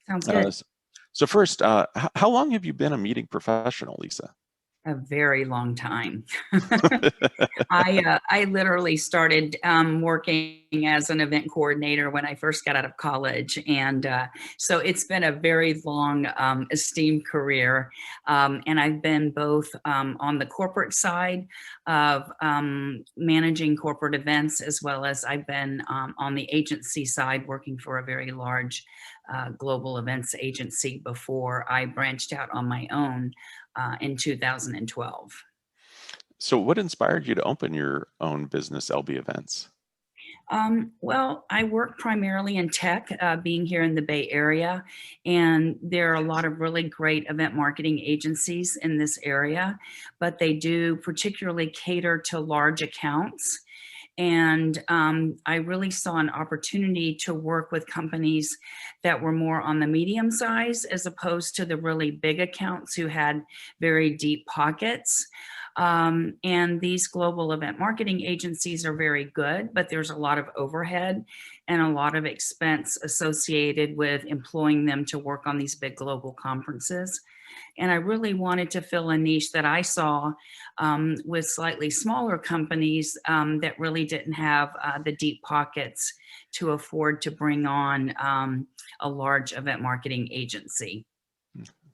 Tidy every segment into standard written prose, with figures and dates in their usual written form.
Sounds Uh, good. s- so first, how long have you been a meeting professional, Lisa? A very long time. I literally started working as an event coordinator when I first got out of college, and so it's been a very long, esteemed career. And I've been both on the corporate side of managing corporate events, as well as I've been on the agency side, working for a very large global events agency before I branched out on my own in 2012. So what inspired you to open your own business, LB Events? Well, I work primarily in tech, being here in the Bay Area, and there are a lot of really great event marketing agencies in this area, but they do particularly cater to large accounts. And I really saw an opportunity to work with companies that were more on the medium size as opposed to the really big accounts who had very deep pockets. And these global event marketing agencies are very good, but there's a lot of overhead and a lot of expense associated with employing them to work on these big global conferences. And I really wanted to fill a niche that I saw with slightly smaller companies that really didn't have the deep pockets to afford to bring on a large event marketing agency.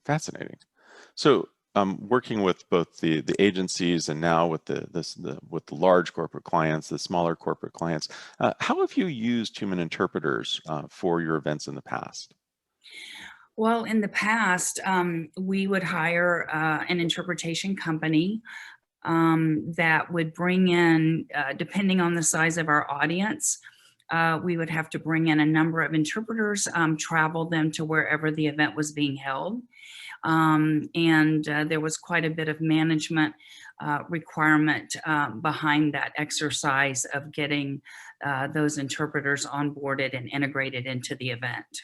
Fascinating. So, working with both the agencies and now with with the large corporate clients, the smaller corporate clients, how have you used human interpreters for your events in the past? Well, in the past, we would hire an interpretation company that would bring in, depending on the size of our audience, we would have to bring in a number of interpreters, travel them to wherever the event was being held. And there was quite a bit of management requirement behind that exercise of getting those interpreters onboarded and integrated into the event.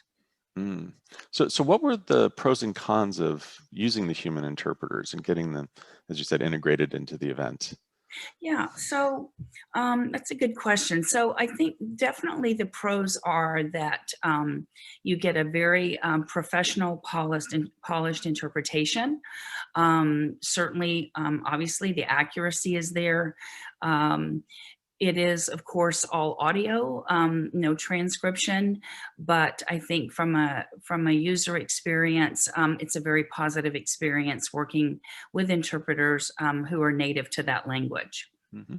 Mm. So what were the pros and cons of using the human interpreters and getting them, as you said, integrated into the event? Yeah, so that's a good question. So I think definitely the pros are that you get a very professional, polished interpretation. Certainly, obviously, the accuracy is there. Um, it is, of course, all audio, no transcription, but I think from a user experience, it's a very positive experience working with interpreters who are native to that language. Hmm.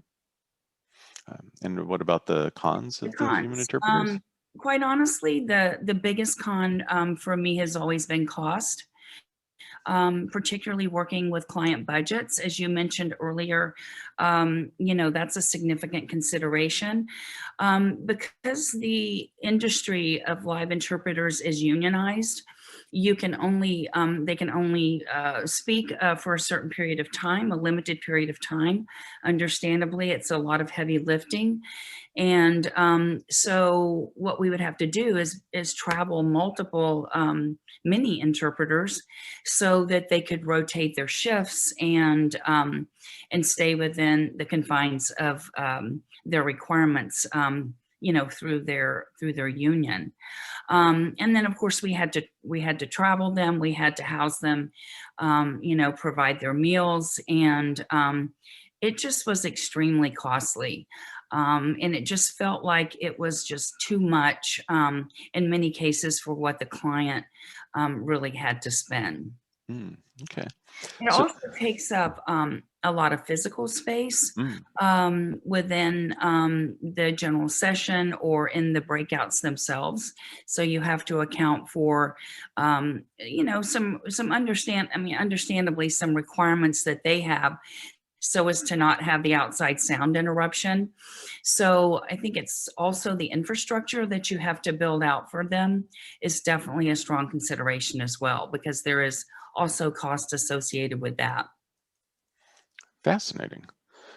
And what about the cons The of the human cons, interpreters? quite honestly, the biggest con for me has always been cost. Particularly working with client budgets, as you mentioned earlier, that's a significant consideration. Because the industry of live interpreters is unionized, they can only speak for a certain period of time, a limited period of time. Understandably, it's a lot of heavy lifting. And so what we would have to do is travel multiple mini interpreters so that they could rotate their shifts and stay within the confines of their requirements. Through their union, and then of course we had to travel them, we had to house them, provide their meals, and it just was extremely costly. And it just felt like it was just too much in many cases for what the client really had to spend. Mm, okay. It So, also takes up a lot of physical space mm, within the general session or in the breakouts themselves. So you have to account for, understandably, some requirements that they have so as to not have the outside sound interruption. So I think it's also the infrastructure that you have to build out for them is definitely a strong consideration as well, because there is also cost associated with that. fascinating.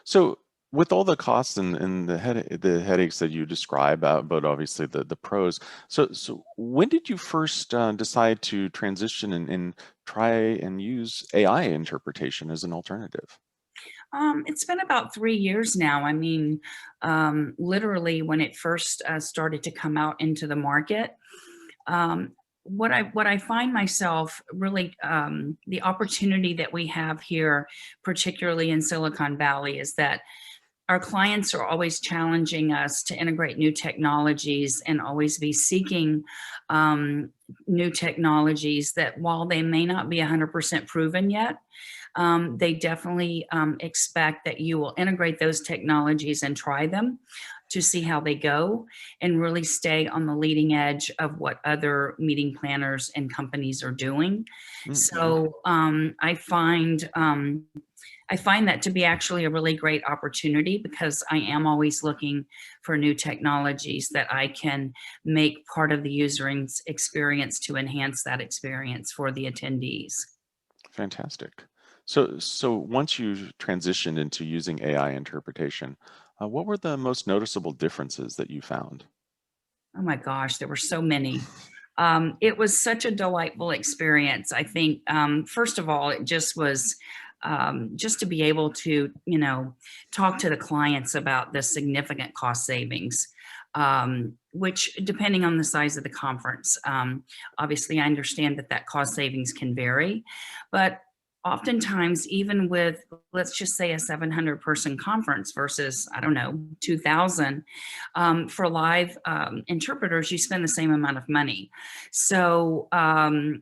So, with all the costs and the headaches that you describe, but obviously the pros. So when did you first decide to transition and try and use AI interpretation as an alternative? It's been about 3 years now. I mean, literally when it first started to come out into the market, what I find myself really, the opportunity that we have here, particularly in Silicon Valley, is that our clients are always challenging us to integrate new technologies and always be seeking um, new technologies that, while they may not be 100% proven yet, they definitely expect that you will integrate those technologies and try them to see how they go and really stay on the leading edge of what other meeting planners and companies are doing. Mm-hmm. So I find that to be actually a really great opportunity, because I am always looking for new technologies that I can make part of the user experience to enhance that experience for the attendees. Fantastic. So once you transitioned into using AI interpretation, what were the most noticeable differences that you found? Oh my gosh, there were so many. It was such a delightful experience. I think, first of all, it just was just to be able to, talk to the clients about the significant cost savings, which, depending on the size of the conference, obviously, I understand that cost savings can vary, but oftentimes, even with, let's just say, a 700-person conference versus, I don't know, 2,000, for live interpreters, you spend the same amount of money. So, I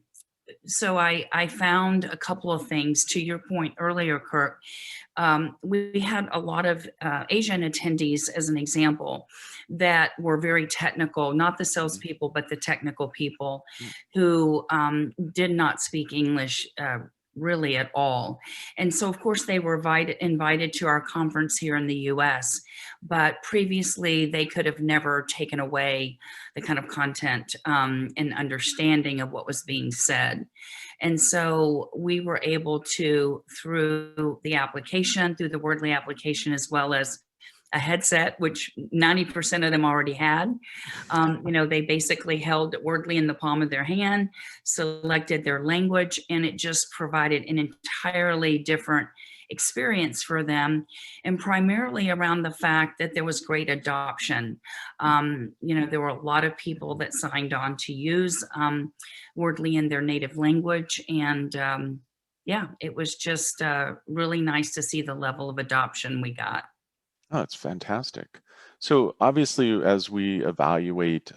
found a couple of things to your point earlier, Kirk. We had a lot of Asian attendees, as an example, that were very technical, not the Mhm. salespeople, but the technical people Mm. who did not speak English really at all. And so, of course, they were invited to our conference here in the US, but previously they could have never taken away the kind of content and understanding of what was being said. And so we were able to, through the application, through the Wordly application, as well as a headset, which 90% of them already had. They basically held Wordly in the palm of their hand, selected their language, and it just provided an entirely different experience for them, and primarily around the fact that there was great adoption. There were a lot of people that signed on to use Wordly in their native language, and yeah, it was just really nice to see the level of adoption we got. Oh, that's fantastic. So obviously, as we evaluate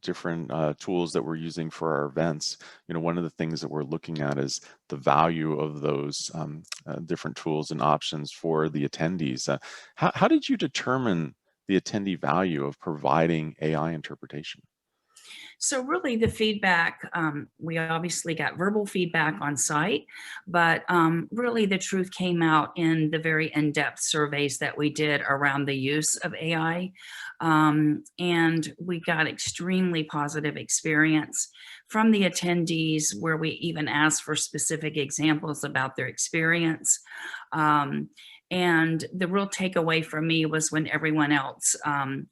different tools that we're using for our events, one of the things that we're looking at is the value of those different tools and options for the attendees. How did you determine the attendee value of providing AI interpretation? So really the feedback, we obviously got verbal feedback on site, but really the truth came out in the very in-depth surveys that we did around the use of AI. And we got extremely positive experience from the attendees, where we even asked for specific examples about their experience. Um, and the real takeaway for me was when everyone else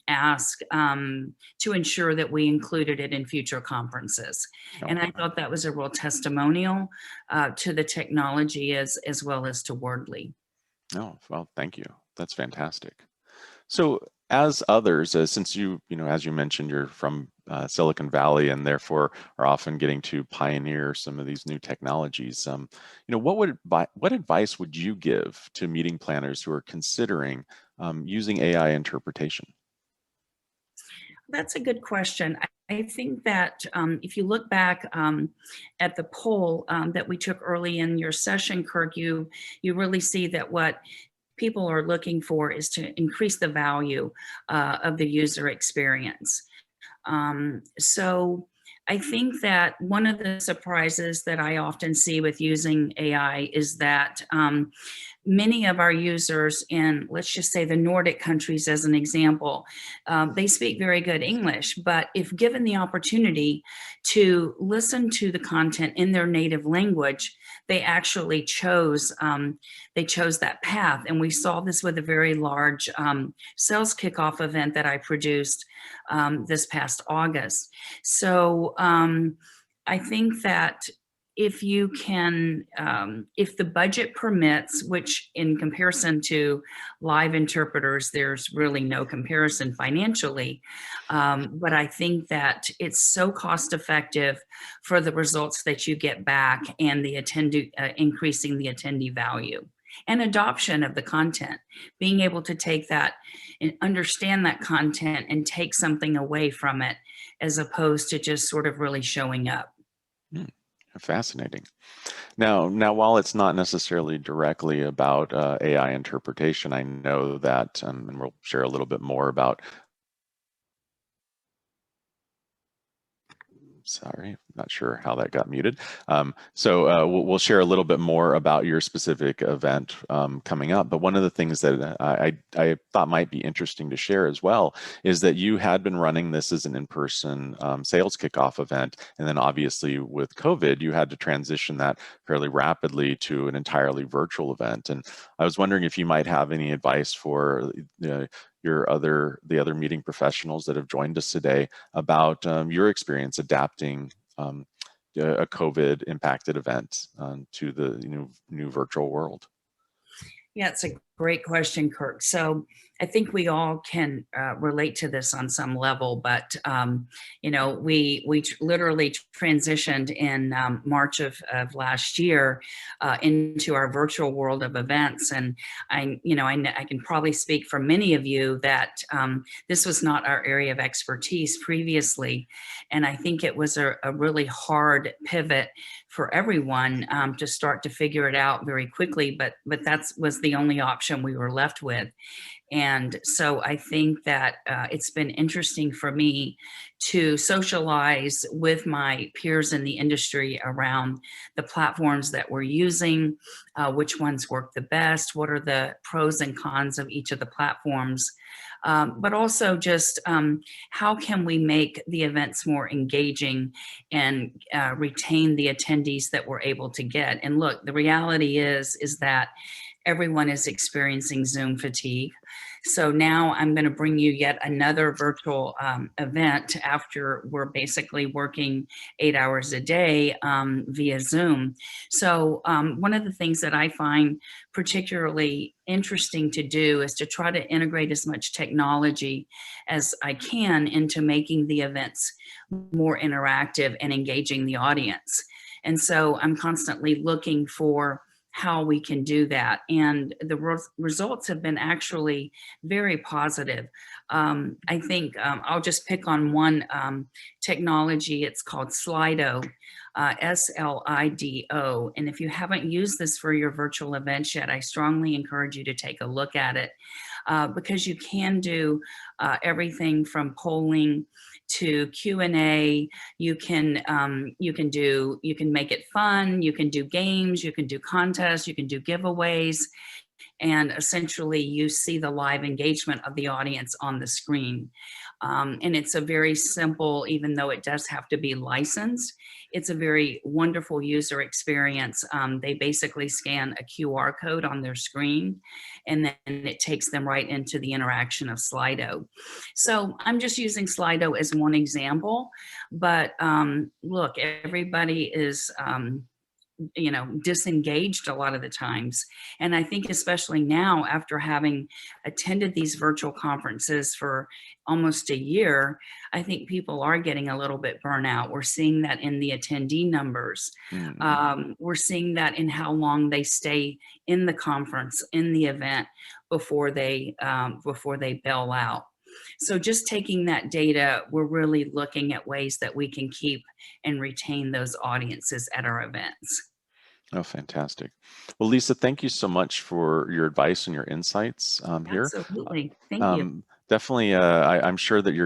asked to ensure that we included it in future conferences. And I Okay. thought that was a real testimonial to the technology, as well as to Wordly. Oh, well, thank you. That's fantastic. So, as others, since as you mentioned, you're from Silicon Valley and therefore are often getting to pioneer some of these new technologies, what advice would you give to meeting planners who are considering using AI interpretation? That's a good question. I think that if you look back at the poll that we took early in your session, Kirk, you really see that what people are looking for is to increase the value of the user experience. So I think that one of the surprises that I often see with using AI is that many of our users in, let's just say, the Nordic countries, as an example, they speak very good English, but if given the opportunity to listen to the content in their native language, they actually chose that path. And we saw this with a very large sales kickoff event that I produced this past August. So I think that if you can, if the budget permits, which in comparison to live interpreters, there's really no comparison financially. But I think that it's so cost effective for the results that you get back and the attendee, increasing the attendee value and adoption of the content, being able to take that and understand that content and take something away from it as opposed to just sort of really showing up. Hmm, fascinating. Now, while it's not necessarily directly about AI interpretation, I know that, and we'll share a little bit more about. Sorry, not sure how that got muted. We'll share a little bit more about your specific event coming up. But one of the things that I thought might be interesting to share as well is that you had been running this as an in-person sales kickoff event. And then obviously with COVID, you had to transition that fairly rapidly to an entirely virtual event. And I was wondering if you might have any advice for the other meeting professionals that have joined us today about your experience adapting a COVID impacted event to the new virtual world. Yeah, it's a great question, Kirk. So I think we all can relate to this on some level, but we literally transitioned in March of last year into our virtual world of events, and I can probably speak for many of you that this was not our area of expertise previously, and I think it was a really hard pivot for everyone to start to figure it out very quickly, but that was the only option we were left with. And so I think that it's been interesting for me to socialize with my peers in the industry around the platforms that we're using, which ones work the best, what are the pros and cons of each of the platforms, but also just how can we make the events more engaging and retain the attendees that we're able to get. And look, the reality is that everyone is experiencing Zoom fatigue. So now I'm going to bring you yet another virtual event after we're basically working 8 hours a day via Zoom. So one of the things that I find particularly interesting to do is to try to integrate as much technology as I can into making the events more interactive and engaging the audience. And so I'm constantly looking for how we can do that. And the results have been actually very positive. I think I'll just pick on one technology. It's called Slido, Slido. And if you haven't used this for your virtual events yet, I strongly encourage you to take a look at it because you can do everything from polling to Q&A. You can make it fun. You can do games. You can do contests. You can do giveaways. And essentially you see the live engagement of the audience on the screen. And it's a very simple, even though it does have to be licensed, it's a very wonderful user experience. They basically scan a QR code on their screen, and then it takes them right into the interaction of Slido. So I'm just using Slido as one example, but look, everybody is disengaged a lot of the times. And I think especially now, after having attended these virtual conferences for almost a year, I think people are getting a little bit burnout. We're seeing that in the attendee numbers. We're seeing that in how long they stay in the conference, in the event before they bail out. So just taking that data, we're really looking at ways that we can keep and retain those audiences at our events. Oh, fantastic. Well, Lisa, thank you so much for your advice and your insights here. Absolutely. Thank you. Definitely, I'm sure that your